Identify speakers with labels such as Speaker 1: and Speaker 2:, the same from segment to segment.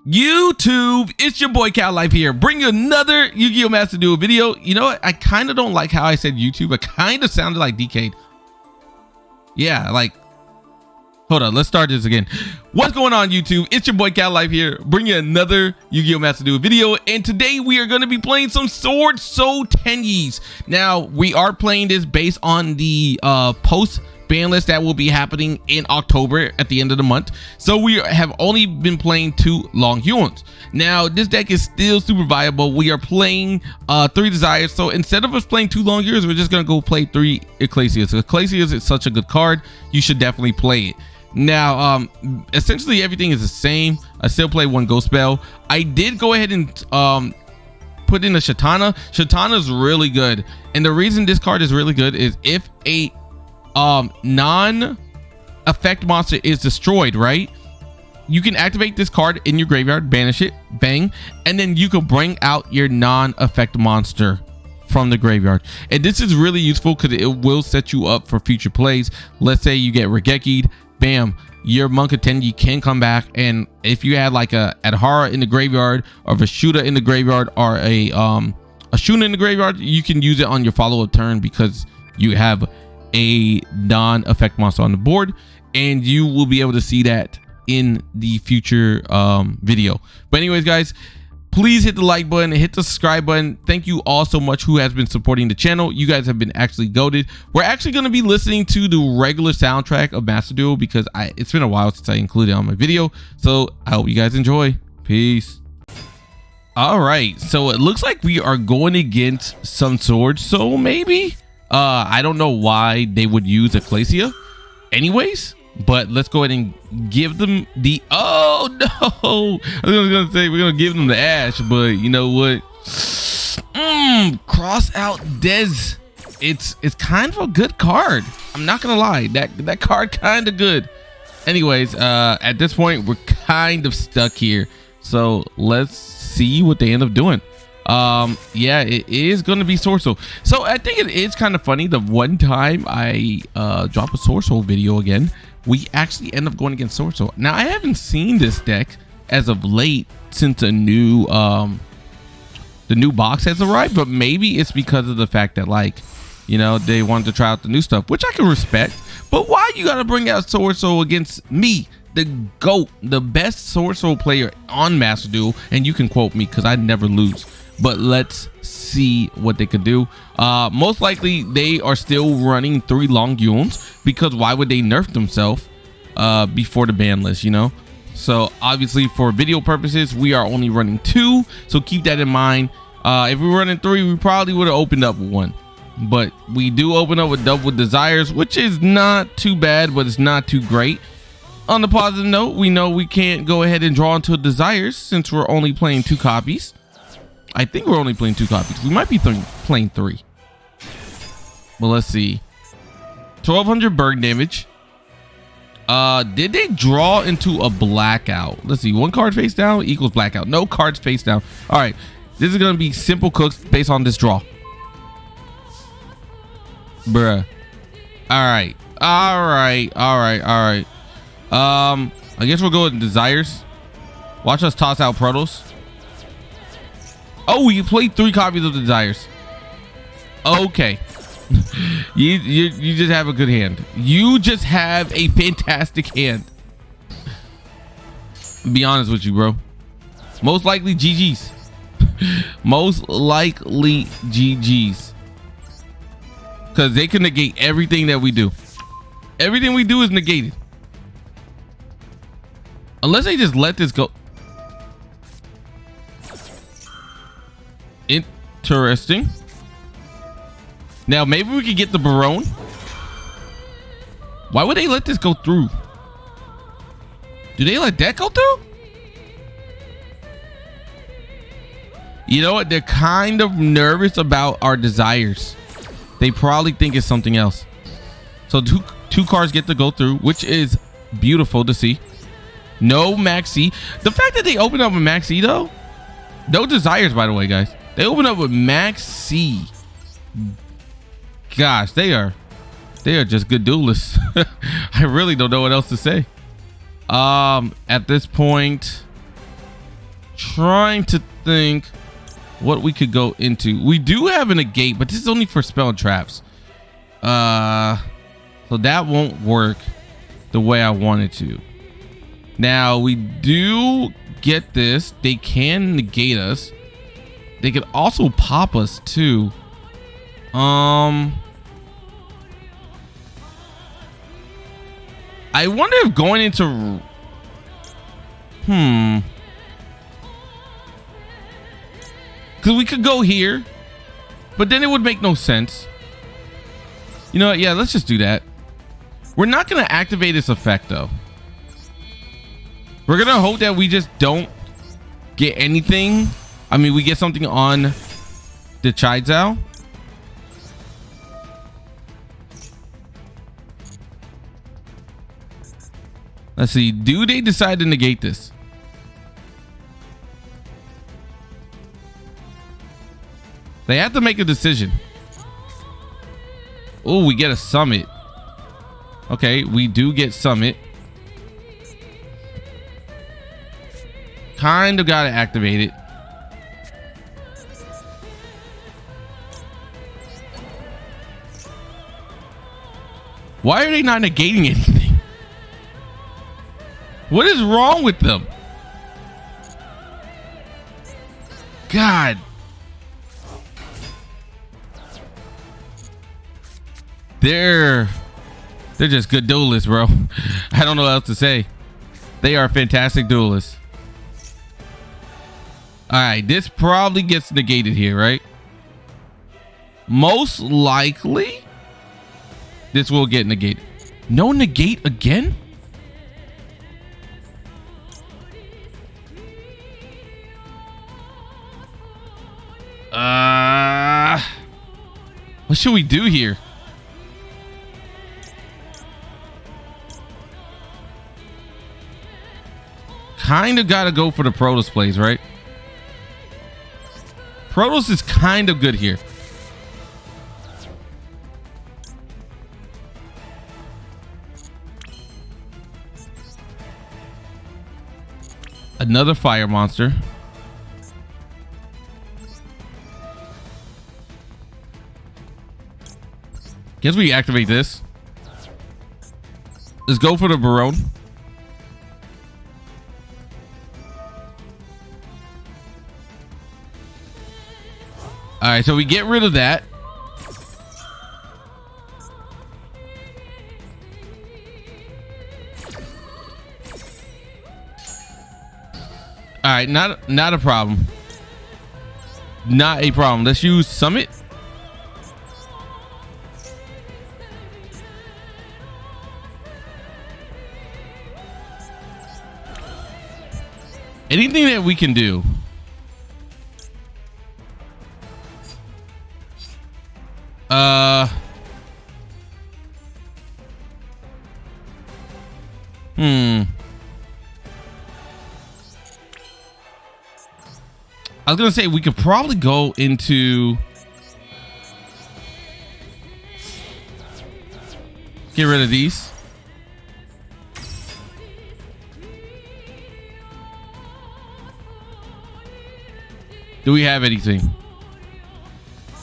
Speaker 1: YouTube, it's your boy Cal Life here, bring you another Yu-Gi-Oh! Master Duel video. You know what? I kind of don't like how I said YouTube. It kind of sounded like DK. Yeah, like, hold on, let's start this again. What's going on, YouTube? It's your boy Cal Life here, bring you another Yu-Gi-Oh! Master Duel video, and today we are going to be playing some Swordsoul Tenyis. Now, we are playing this based on the post ban list that will be happening in October at the end of the month. So we have only been playing 2 Longyuans. Now this deck is still super viable. We are playing 3 Desires. So instead of us playing 2 Longyuans, we're just gonna go play 3 Ecclesias. Ecclesias is such a good card. You should definitely play it. Now essentially everything is the same. I still play 1 Ghost Spell. I did go ahead and put in a Shthana. Shthana is really good, and the reason this card is really good is if a non-effect monster is destroyed, right, you can activate this card in your graveyard, banish it, bang, and then you can bring out your non-effect monster from the graveyard. And this is really useful because it will set you up for future plays. Let's say you get Regeki'd, bam, your Monk of Tenyi can come back, and if you had like a Adhara in the graveyard or Vishuda in the graveyard or a Ashuna in the graveyard, you can use it on your follow-up turn because you have a non-effect monster on the board, and you will be able to see that in the future video. But anyways, guys, please hit the like button, hit the subscribe button. Thank you all so much who has been supporting the channel. You guys have been actually goated. We're actually going to be listening to the regular soundtrack of Master Duel because it's been a while since I included it on my video, so I hope you guys enjoy. Peace. All right, so it looks like we are going against some Swordsoul, maybe. I don't know why they would use Ecclesia anyways, but let's go ahead and give them the, oh no, I was gonna say we're gonna give them the Ash, but you know what, cross out Dez. It's kind of a good card. I'm not gonna lie, that card kind of good. Anyways, at this point we're kind of stuck here, so let's see what they end up doing. Yeah, it is gonna be Swordsoul. So I think it is kind of funny, the one time I drop a Swordsoul video again, we actually end up going against Swordsoul. Now I haven't seen this deck as of late since the new box has arrived, but maybe it's because of the fact that, like, you know, they wanted to try out the new stuff, which I can respect. But why you gotta bring out Swordsoul against me, the GOAT, the best Swordsoul player on Master Duel? And you can quote me because I never lose. But let's see what they could do. Most likely they are still running 3 Longyuans, because why would they nerf themselves before the ban list, you know? So obviously for video purposes we are only running 2, so keep that in mind. If we were running 3, we probably would have opened up with 1, but we do open up with double Desires, which is not too bad, but it's not too great. On the positive note, we know we can't go ahead and draw into Desires since we're only playing 2 copies. I think we're only playing 2 copies. We might be playing 3. But let's see. 1200 burn damage. Did they draw into a blackout? Let's see. 1 card face down equals blackout. No cards face down. All right. This is going to be simple cooks based on this draw. Bruh. All right. All right. All right. All right. I guess we'll go with Desires. Watch us toss out Protos. Oh, you played 3 copies of the Desires. Okay. you just have a good hand. You just have a fantastic hand. Be honest with you, bro. Most likely GG's. Most likely GG's. Because they can negate everything that we do. Everything we do is negated. Unless they just let this go. Interesting. Now maybe we could get the Baronne. Why would they let this go through? Do they let that go through? You know what? They're kind of nervous about our Desires. They probably think it's something else. So two cards get to go through, which is beautiful to see. No Maxx C. The fact that they opened up with Maxx C though. No Desires, by the way, guys. They open up with Maxx C. Gosh, they are just good duelists. I really don't know what else to say. At this point, trying to think what we could go into. We do have a negate, but this is only for spell and traps. So that won't work the way I wanted to. Now we do get this. They can negate us. They could also pop us too. I wonder if going into because we could go here, but then it would make no sense. You know what? Yeah, let's just do that. We're not going to activate this effect though. We're going to hope that we just don't get anything. I mean, we get something on the Chixiao. Let's see. Do they decide to negate this? They have to make a decision. Oh, we get a summit. Okay, we do get summit. Kind of got to activate it. Why are they not negating anything? What is wrong with them? God. They're just good duelists, bro. I don't know what else to say. They are fantastic duelists. All right, this probably gets negated here, right? Most likely, this will get negated. No negate again? What should we do here? Kind of got to go for the Protos plays, right? Protos is kind of good here. Another fire monster. Guess we activate this. Let's go for the Baronne. All right, so we get rid of that. All right, not a problem. Not a problem. Let's use Summit. Anything that we can do. I was gonna say we could probably go into get rid of these. Do we have anything?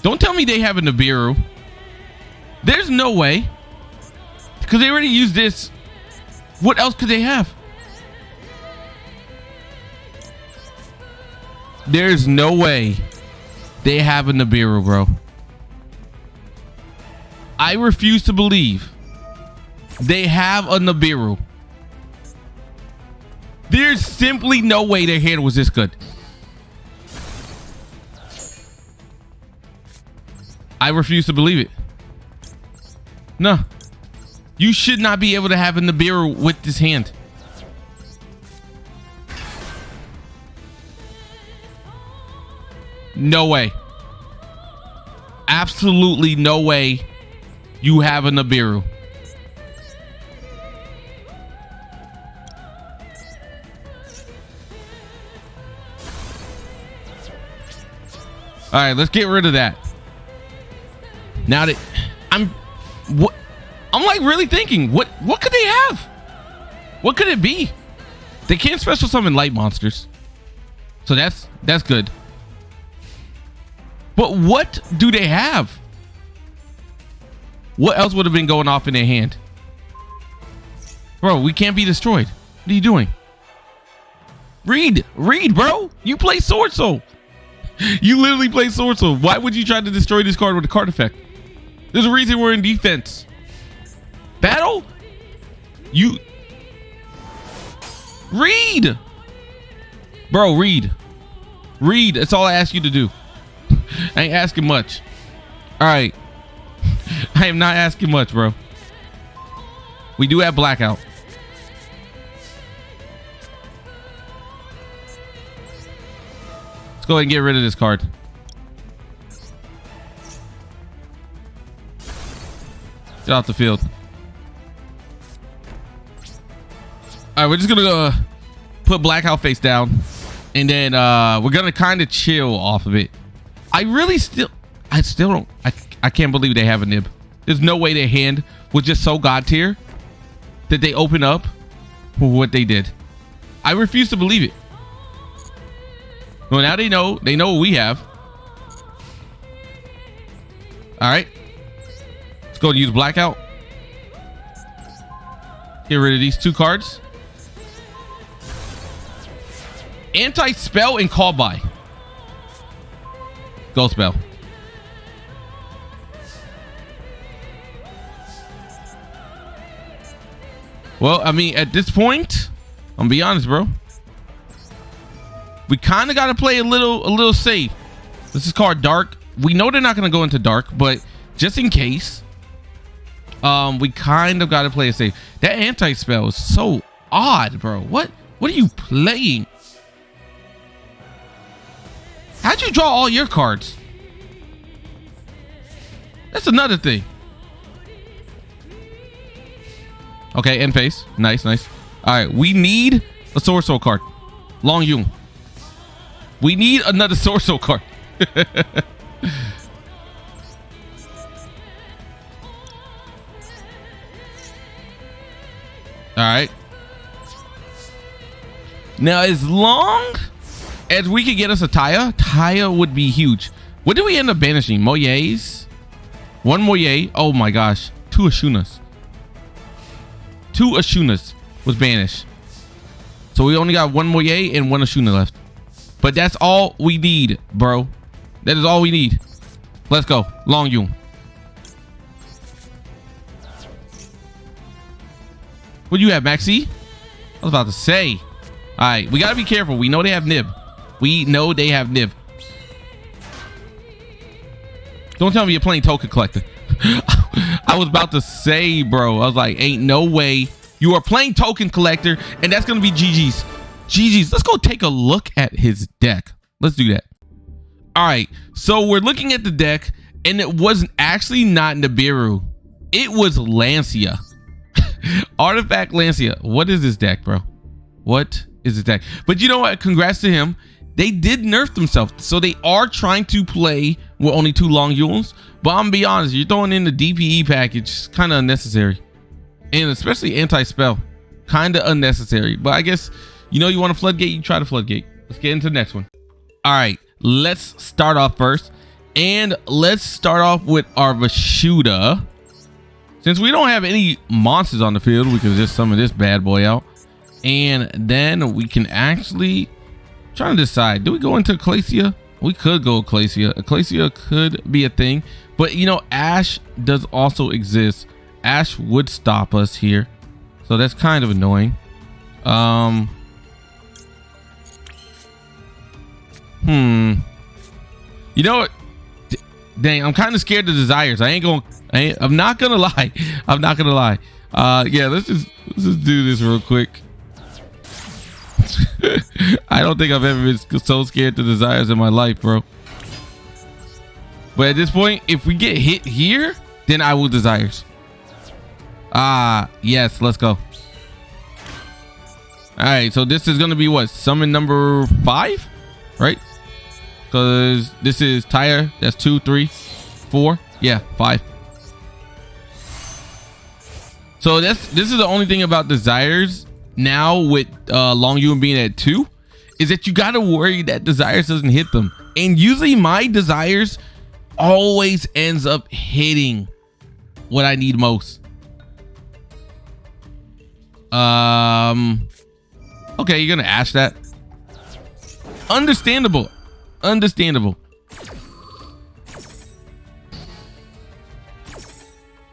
Speaker 1: Don't tell me they have a Nibiru. There's no way. Because they already used this. What else could they have? There's no way they have a Nibiru, bro. I refuse to believe they have a Nibiru. There's simply no way their hand was this good. I refuse to believe it. No. You should not be able to have a Nibiru with this hand. No way. Absolutely no way you have a Nibiru. All right, let's get rid of that. Now that I'm like really thinking, what could they have? What could it be? They can't special summon light monsters. So that's good. But what do they have? What else would have been going off in their hand? Bro, we can't be destroyed. What are you doing? Read, bro. You play Swordsoul. You literally play Swordsoul. Why would you try to destroy this card with a card effect? There's a reason we're in defense. Battle? You... Read! Bro, read. Read. That's all I ask you to do. I ain't asking much. All right. I am not asking much, bro. We do have Blackout. Let's go ahead and get rid of this card. Get off the field. All right, we're just gonna put Blackout face down, and then we're gonna kind of chill off of it. I still don't. I can't believe they have a nib. There's no way their hand was just so god tier that they open up for what they did. I refuse to believe it. Well, now they know what we have. All right, let's go and use Blackout. Get rid of these two cards. Anti-spell and call by. Go spell. Well, I mean, at this point, I'm gonna be honest, bro. We kind of got to play a little safe. This is called Dark. We know they're not gonna go into Dark, but just in case, we kind of got to play it safe. That anti-spell is so odd, bro. What are you playing? How'd you draw all your cards? That's another thing. Okay, end phase. Nice. All right, we need a Swordsoul card. Longnyuan. We need another Swordsoul card. All right. Now, as long as we could get us a Taia would be huge. What did we end up banishing? Mo Ye's? One Mo Ye. Oh my gosh. Two Ashunas was banished. So we only got one Mo Ye and one Ashuna left. But that's all we need, bro. That is all we need. Let's go. Longyuan. What do you have, Maxx C? I was about to say. All right, we got to be careful. We know they have nib. Don't tell me you're playing Token Collector. I was about to say, bro. I was like, ain't no way you are playing Token Collector, and that's gonna be GG's. Let's go take a look at his deck. Let's do that. All right, so we're looking at the deck, and it wasn't actually not Nibiru. It was Lancia. Artifact Lancia. What is this deck, bro? What is this deck? But you know what? Congrats to him. They did nerf themselves, so they are trying to play with only two Longyuans. But I'm gonna be honest, you're throwing in the DPE package, kind of unnecessary, and especially anti-spell, kind of unnecessary. But I guess, you know, you want a floodgate, you try the floodgate. Let's get into the next one. All right, let's start off first, and let's start off with our Vishuda. Since we don't have any monsters on the field, we can just summon this bad boy out, and then we can actually trying to decide, do we go into Ecclesia? We could go Ecclesia. Ecclesia could be a thing, but you know, Ash does also exist. Ash would stop us here, so that's kind of annoying. You know what? Dang, I'm kind of scared of Desires. I'm not gonna lie. Yeah, let's just do this real quick. I don't think I've ever been so scared to Desires in my life, bro. But at this point, if we get hit here, then I will Desires. Yes, let's go. All right, so this is gonna be what, summon number 5, right? Because this is Taia. That's 2, 3, 4. Yeah, 5. So this is the only thing about Desires now with Longnyuan being at 2, is that you gotta worry that Desires doesn't hit them. And usually my Desires always ends up hitting what I need most. Okay, you're gonna Ash that. Understandable. Understandable.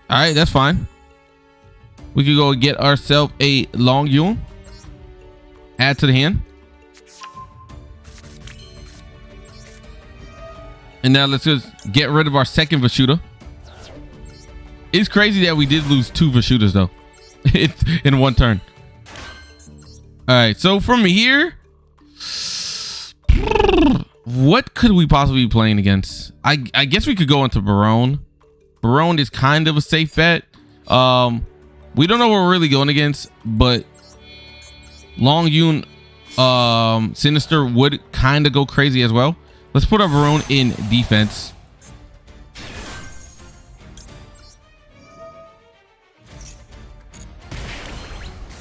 Speaker 1: All right, that's fine. We could go get ourselves a Longnyuan. Add to the hand. And now let's just get rid of our second Vishuda. It's crazy that we did lose 2 Vishudas though. In one turn. All right, so from here, what could we possibly be playing against? I guess we could go into Baronne. Baronne is kind of a safe bet. We don't know what we're really going against, but Longnyuan, Sinister would kind of go crazy as well. Let's put our Baronne in defense.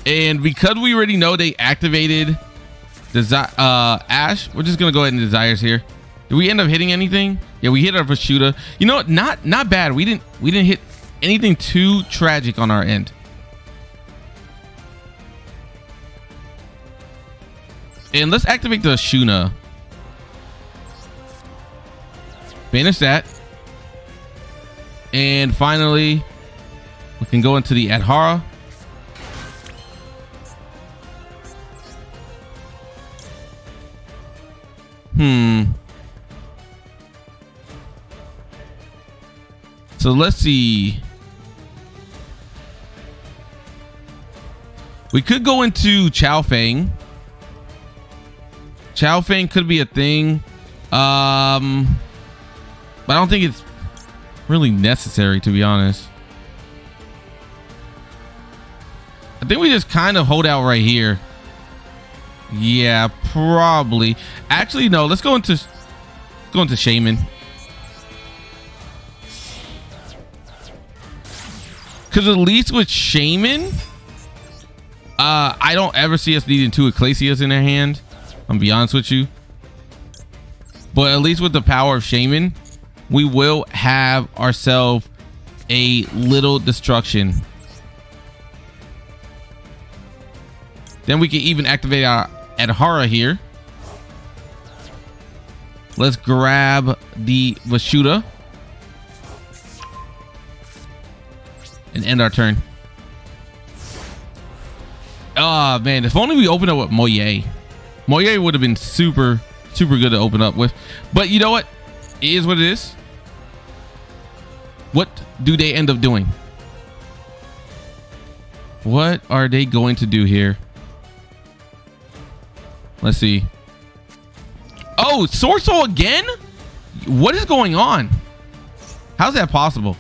Speaker 1: And because we already know they activated Ash, we're just gonna go ahead and Desires here. Did we end up hitting anything? Yeah, we hit our Vishuda. You know what? Not bad. We didn't hit anything too tragic on our end. And let's activate the Ashuna. Banish that. And finally, we can go into the Adhara. So let's see. We could go into Chaofeng. Chaofeng could be a thing. But I don't think it's really necessary, to be honest. I think we just kind of hold out right here. Yeah, probably. Actually, no. Let's go into Shaman. Because at least with Shaman, I don't ever see us needing 2 Ecclesias in their hand. I'm gonna be honest with you. But at least with the power of Shaman, we will have ourselves a little destruction. Then we can even activate our Adhara here. Let's grab the Vishuda and end our turn. Oh man, if only we open up with Mo Ye. Mo Ye would have been super good to open up with. But you know what? It is what it is. What do they end up doing? What are they going to do here? Let's see. Oh, Swordsoul again? What is going on? How's that possible?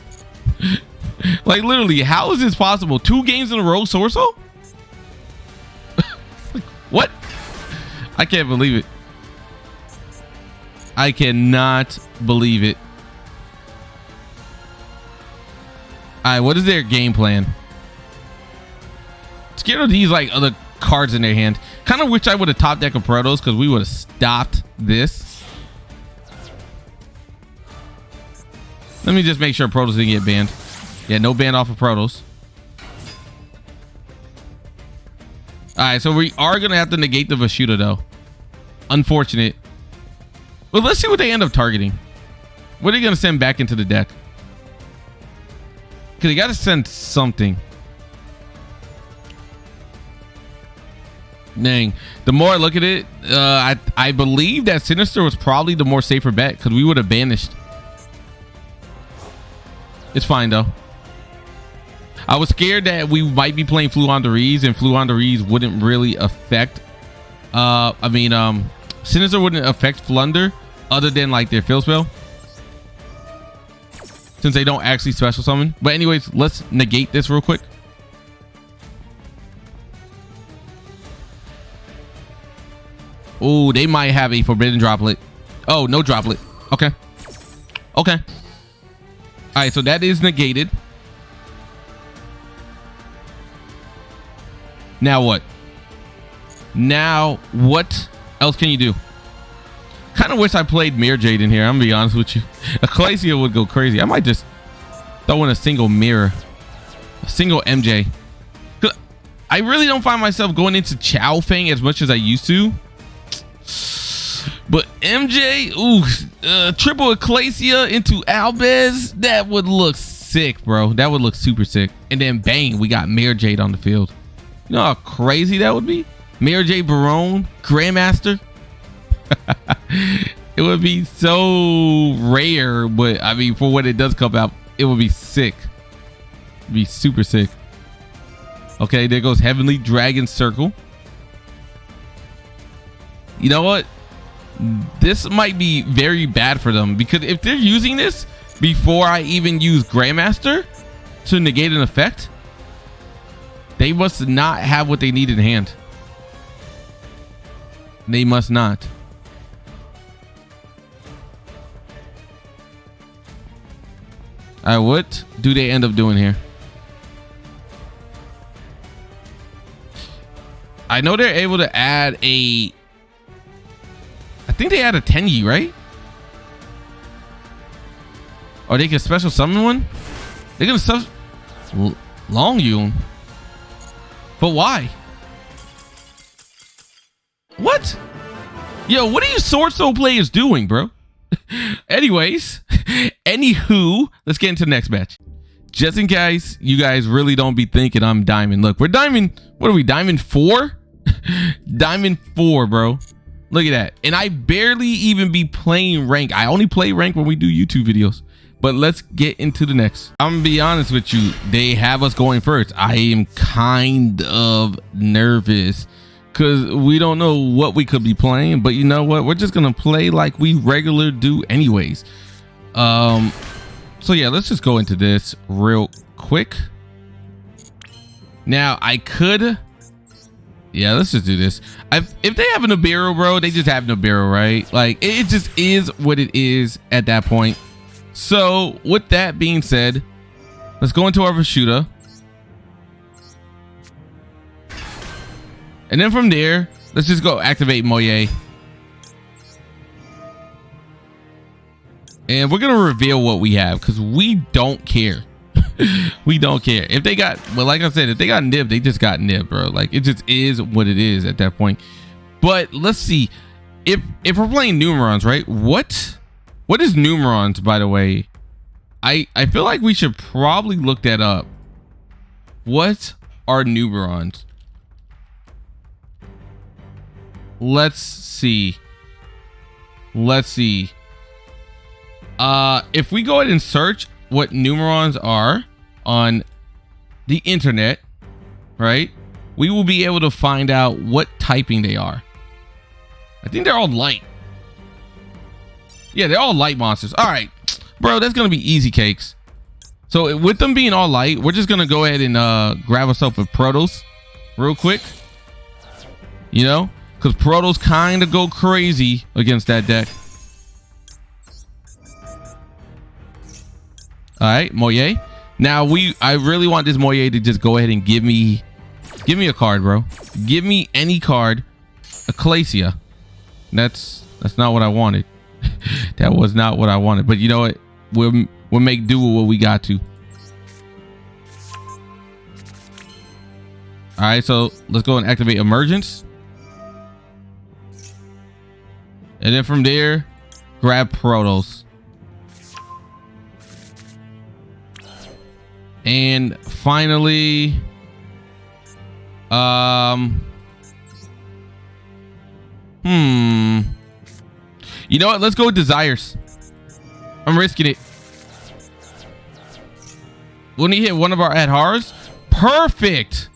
Speaker 1: Like literally, how is this possible? 2 games in a row, Swordsoul? What? I can't believe it. I cannot believe it. All right, what is their game plan? Scared of these like other cards in their hand. Kind of wish I would have top deck of Protos because we would have stopped this. Let me just make sure Protos didn't get banned. Yeah, no ban off of Protos. All right, so we are gonna have to negate the Vishuda though. Unfortunate. Well, let's see what they end up targeting. What are they gonna send back into the deck? Because they gotta send something. Dang. The more I look at it, I believe that Sinister was probably the more safer bet because we would have banished. It's fine though. I was scared that we might be playing Fluanderees and Fluanderees wouldn't really affect Sinister wouldn't affect Flunder other than like their field spell, since they don't actually special summon. But anyways, let's negate this real quick. Oh, they might have a forbidden droplet. Oh, no droplet. Okay. Okay. All right, so that is negated. Now what? Now what else can you do? Kind of wish I played Mirror Jade in here. I'm gonna be honest with you. Ecclesia would go crazy. I might just throw in a single mirror, a single MJ. I really don't find myself going into Chaofeng as much as I used to. But MJ, ooh, triple Ecclesia into Albez, that would look sick, bro. That would look super sick. And then bang, we got Mirror Jade on the field. You know how crazy that would be? Mirror Jade Baronne, Grandmaster. It would be so rare, but I mean, for when it does come out, it would be sick. It'd be super sick. Okay, there goes Heavenly Dragon Circle. You know what? This might be very bad for them, because if they're using this before I even use Grandmaster to negate an effect, they must not have what they need in hand. They must not. All right, what do they end up doing here? I know they're able to add a... I think they add a Tenyi, right? Or they can special summon one? They're gonna stuff Longnyuan. But why? What? Yo, what are you Swordsoul players doing, bro? Anyways, anywho, let's get into the next match. Just in case you guys really don't be thinking I'm diamond. Look, we're diamond. What are we? Diamond 4? Diamond 4, bro. Look at that. And I barely even be playing rank. I only play rank when we do YouTube videos. But let's get into the next. I'm gonna be honest with you. They have us going first. I am kind of nervous because we don't know what we could be playing. But you know what? We're just gonna play like we regular do anyways. So yeah, let's just go into this real quick. Now I could... Yeah, let's just do this. If they have a Nibiru, bro, they just have Nibiru, right? Like, it just is what it is at that point. So, with that being said, let's go into our Vishuda. And then from there, let's just go activate Mo Ye. And we're going to reveal what we have, because we don't care. We don't care if they got, well, like I said, if they got nib, they just got nib, bro. Like, it just is what it is at that point. But let's see if we're playing numerons, right? What is numerons, by the way? I feel like we should probably look that up. What are numerons? Let's see. If we go ahead and search what numerons are on the internet, right, we will be able to find out what typing they are. I think they're all light. Yeah, they're all light monsters. All right, bro, that's gonna be easy cakes. So with them being all light, we're just gonna go ahead and grab ourselves a Protos real quick, you know, because Protos kind of go crazy against that deck. All right, Mo Ye. Now I really want this Mo Ye to just go ahead and give me a card, bro. Give me any card. Ecclesia. That's not what I wanted. That was not what I wanted. But you know what? We'll make do with what we got to. All right, so let's go and activate Emergence. And then from there, grab Protos. And finally, you know what? Let's go with Desires. I'm risking it. When he hit one of our Adharas, perfect.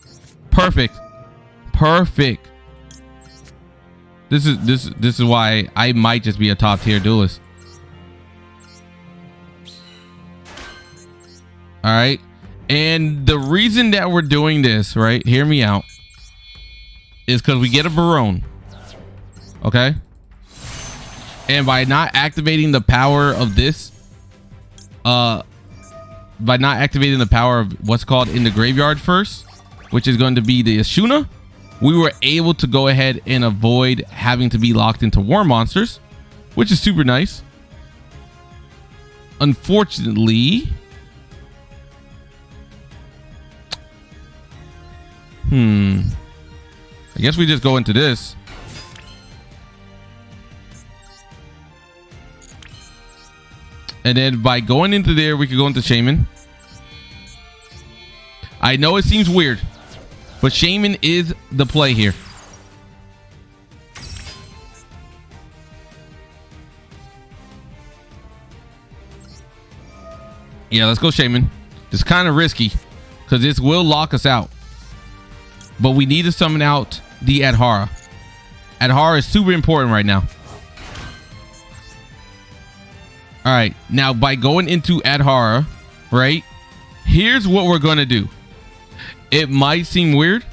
Speaker 1: This is why I might just be a top tier duelist. All right. And the reason that we're doing this, right, hear me out, is because we get a Baronne. Okay. And by not activating the power of this, by not activating the power of what's called in the graveyard first, which is going to be the Ashuna, we were able to go ahead and avoid having to be locked into war monsters, which is super nice. Unfortunately, I guess we just go into this. And then by going into there, we could go into Shaman. I know it seems weird, but Shaman is the play here. Yeah, let's go Shaman. It's kind of risky because this will lock us out. But we need to summon out the Adhara. Adhara is super important right now. All right, now by going into Adhara, right? Here's what we're going to do. It might seem weird,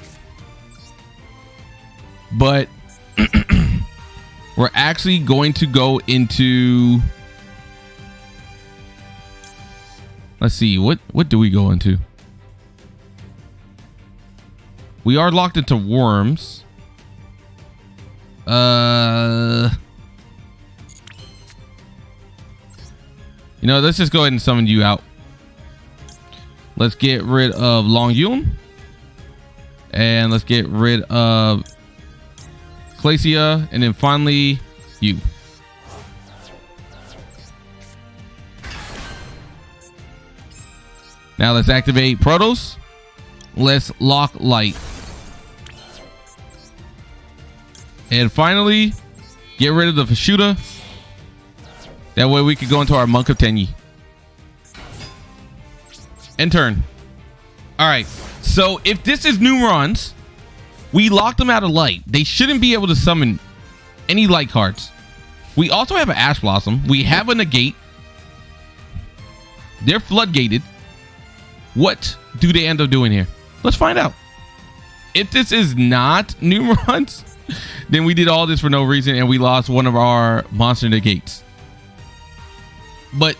Speaker 1: but we're actually going to go into... Let's see, what do we go into? We are locked into worms. You know, let's just go ahead and summon you out. Let's get rid of Longyuan. And let's get rid of Ecclesia. And then finally, you. Now let's activate Protos. Let's lock light. And finally, get rid of the Vishuda. That way we could go into our Monk of Tenyi. And turn. All right. So if this is new runs, we locked them out of light. They shouldn't be able to summon any light cards. We also have an Ash Blossom. We have a negate. They're floodgated. What do they end up doing here? Let's find out. If this is not new runs, then we did all this for no reason and we lost one of our monster negates. But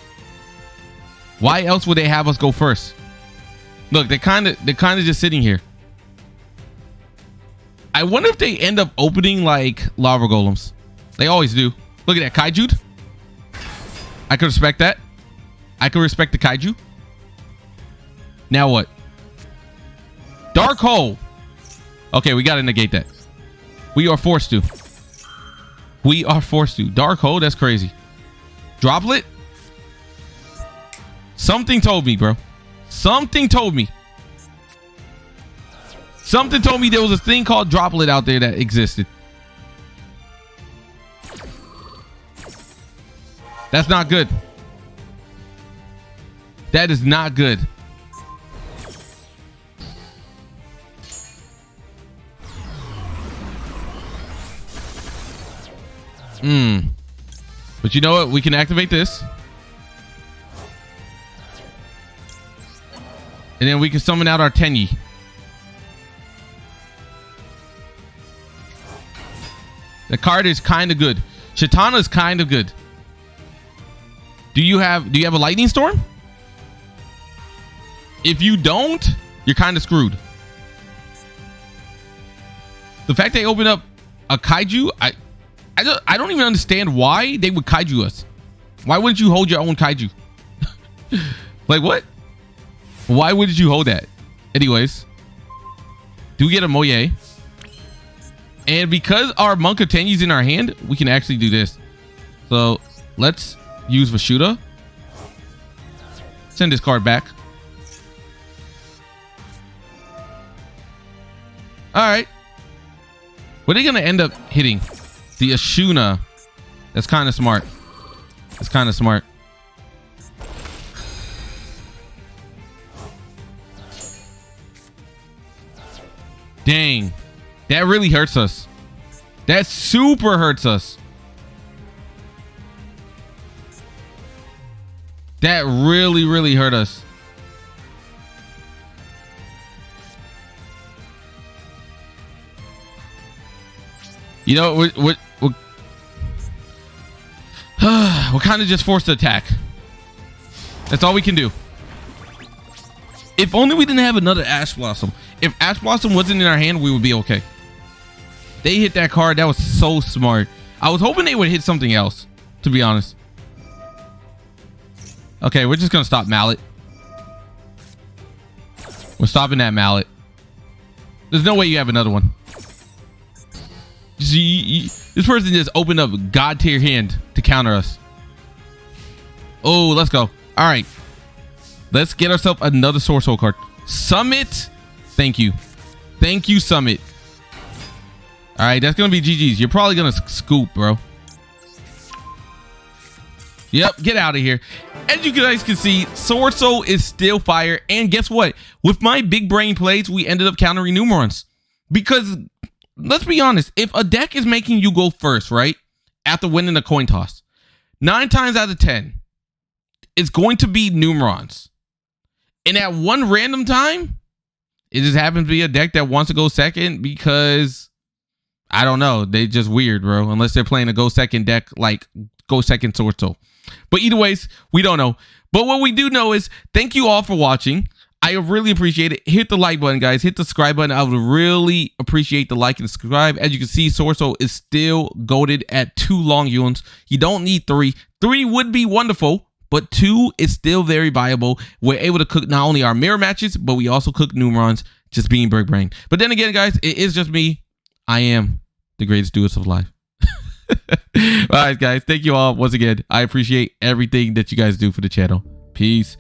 Speaker 1: why else would they have us go first? Look, they're kind of just sitting here. I wonder if they end up opening like lava golems. They always do. Look at that kaiju. I could respect that. I could respect the kaiju. Now what? Dark hole. Okay, we gotta negate that. We are forced to. We are forced to. Dark hole, that's crazy. Droplet? Something told me, bro. Something told me. Something told me there was a thing called Droplet out there that existed. That's not good. That is not good. But you know what? We can activate this. And then we can summon out our Tenyi. The card is kind of good. Shthana is kind of good. Do you have a lightning storm? If you don't, you're kind of screwed. The fact they open up a kaiju, I don't even understand why they would kaiju us. Why wouldn't you hold your own kaiju? Like what? Why wouldn't you hold that? Anyways, do we get a Mo Ye? And because our Monk of Tenyi's in our hand, we can actually do this. So let's use Vishuda. Send this card back. All right. What are they going to end up hitting? The Ashuna. That's kind of smart. That's kind of smart. Dang. That really hurts us. That super hurts us. That really, really hurt us. You know, we're kind of just forced to attack. That's all we can do. If only we didn't have another Ash Blossom. If Ash Blossom wasn't in our hand, we would be okay. They hit that card. That was so smart. I was hoping they would hit something else, to be honest. Okay, we're just gonna stop Mallet. We're stopping that Mallet. There's no way you have another one. This person just opened up God tier hand to counter us. Oh, let's go. All right. Let's get ourselves another Swordsoul card. Summit. Thank you. Thank you, Summit. All right, that's going to be GG's. You're probably going to scoop, bro. Yep, get out of here. As you guys can see, Swordsoul is still fire. And guess what? With my big brain plays, we ended up countering Numerons. Because, let's be honest, if a deck is making you go first, right? After winning a coin toss, 9 times out of 10, it's going to be Numerons. And at one random time, it just happens to be a deck that wants to go second because, I don't know, they just weird, bro. Unless they're playing a go second deck like go second Swordsoul. But either ways, we don't know. But what we do know is, thank you all for watching. I really appreciate it. Hit the like button, guys. Hit the subscribe button. I would really appreciate the like and subscribe. As you can see, Swordsoul is still goated at 2 Longyuans. You don't need 3. 3 would be wonderful, but 2 is still very viable. We're able to cook not only our mirror matches, but we also cook Numerons, just being big brain. But then again, guys, it is just me. I am the greatest duelist of life. All right, guys. Thank you all once again. I appreciate everything that you guys do for the channel. Peace.